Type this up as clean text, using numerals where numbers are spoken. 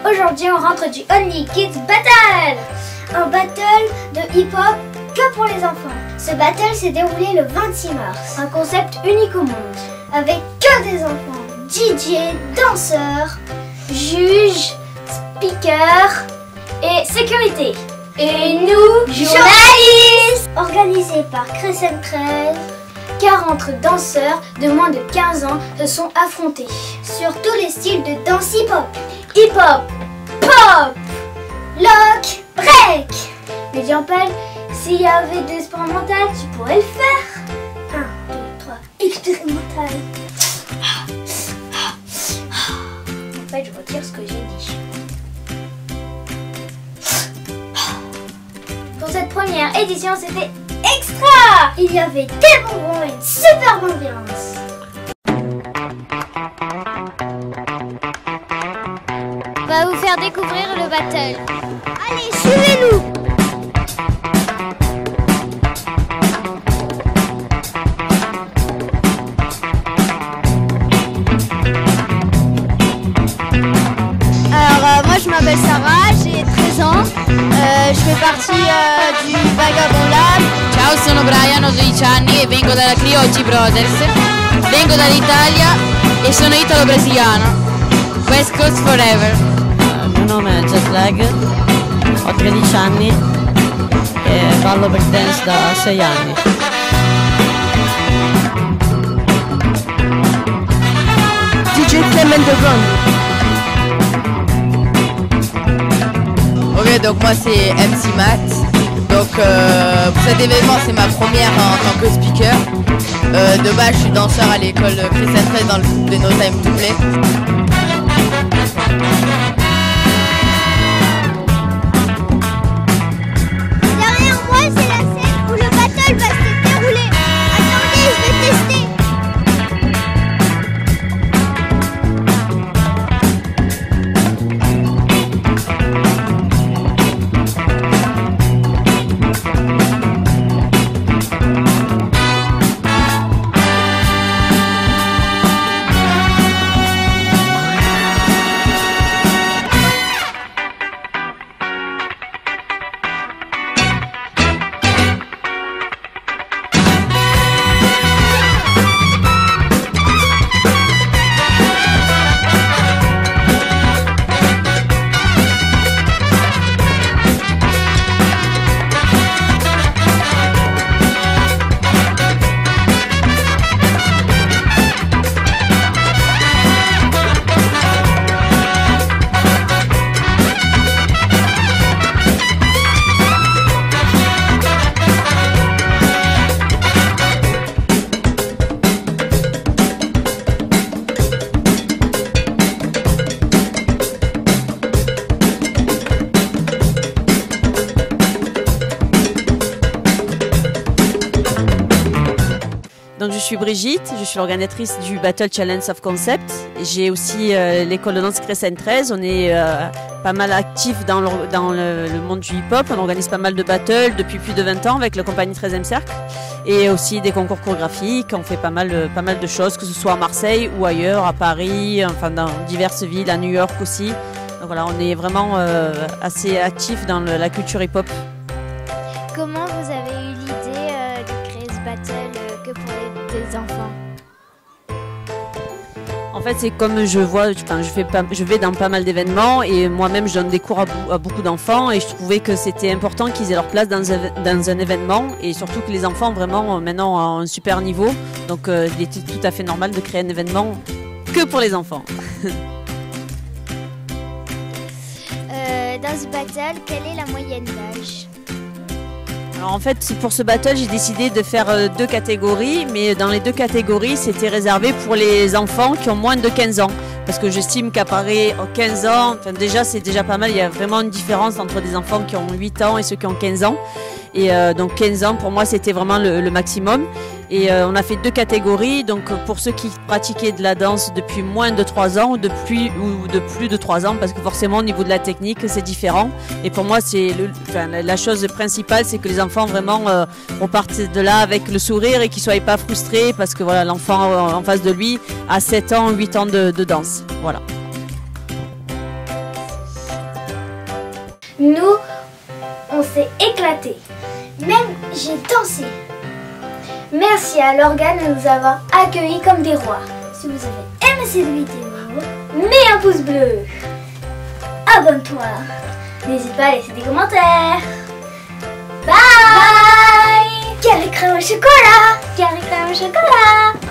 Aujourd'hui, on rentre du Only Kids Battle, un battle de hip-hop que pour les enfants. Ce battle s'est déroulé le 26 mars, un concept unique au monde, avec que des enfants, DJ, danseurs, juges, speakers et sécurité. Et nous, journalistes, organisé par Crescent 13, 40 danseurs de moins de 15 ans se sont affrontés sur tous les styles de danse hip-hop. Hip-hop, pop, lock, break. Mais Jean-Paul, s'il y avait des sports mentaux, tu pourrais le faire. 1, 2, 3, expérimental. En fait, je retire ce que j'ai dit. Pour cette première édition, c'était extra. Il y avait des bonbons et une superbe ambiance. On va vous faire découvrir le battle. Allez, suivez-nous! Alors, moi je m'appelle Sarah, j'ai 13 ans. Je fais partie du Vagabond Lab. Ciao, sono Brian, ho 12 anni e vengo dalla Crioci Brothers. Vengo dall'Italia e sono italo-brasiliano. West Coast Forever. Il mio nome è Jetlag, ho 13 anni e ballo break dance da 6 anni. DJ Clement de Run. Ok, donc moi c'est MC Matt. Donc pour cet événement c'est ma première en tant que speaker. De base je suis danseur à l'école Crescent 13 dans le groupe de No Time to Play. Derrière moi, c'est la scène où le battle va se dérouler. Attendez, je vais tester. Donc je suis Brigitte, je suis l'organisatrice du Battle Challenge of Concept. J'ai aussi l'école de danse Crescent 13. On est pas mal actifs dans le monde du hip-hop. On organise pas mal de battles depuis plus de 20 ans avec la compagnie 13e Cercle. Et aussi des concours chorégraphiques. On fait pas mal de choses, que ce soit à Marseille ou ailleurs, à Paris, enfin dans diverses villes, à New York aussi. Donc voilà, on est vraiment assez actifs dans la culture hip-hop. Comment vous avez eu l'idée de créer ce battle que pour des enfants? En fait, c'est comme je vois, je vais dans pas mal d'événements et moi-même je donne des cours à beaucoup d'enfants et je trouvais que c'était important qu'ils aient leur place dans un événement et surtout que les enfants vraiment maintenant ont un super niveau. Donc il était tout à fait normal de créer un événement que pour les enfants. Dans ce battle, quelle est la moyenne d'âge? Alors en fait, pour ce battle, j'ai décidé de faire 2 catégories, mais dans les 2 catégories, c'était réservé pour les enfants qui ont moins de 15 ans. Parce que j'estime qu'à Paris, 15 ans, déjà c'est déjà pas mal, il y a vraiment une différence entre des enfants qui ont 8 ans et ceux qui ont 15 ans. Et donc 15 ans, pour moi, c'était vraiment le maximum. Et on a fait 2 catégories, donc pour ceux qui pratiquaient de la danse depuis moins de 3 ans ou de plus de 3 ans, parce que forcément au niveau de la technique c'est différent. Et pour moi c'est la chose principale, c'est que les enfants vraiment repartent de là avec le sourire et qu'ils ne soient pas frustrés, parce que voilà, l'enfant en face de lui a 7 ans, 8 ans de danse. Voilà. Nous, on s'est éclatés. Même j'ai dansé. Merci à l'organe de nous avoir accueillis comme des rois. Si vous avez aimé cette vidéo, mets un pouce bleu. Abonne-toi. N'hésite pas à laisser des commentaires. Bye. Carré crème au chocolat. Carré crème au chocolat.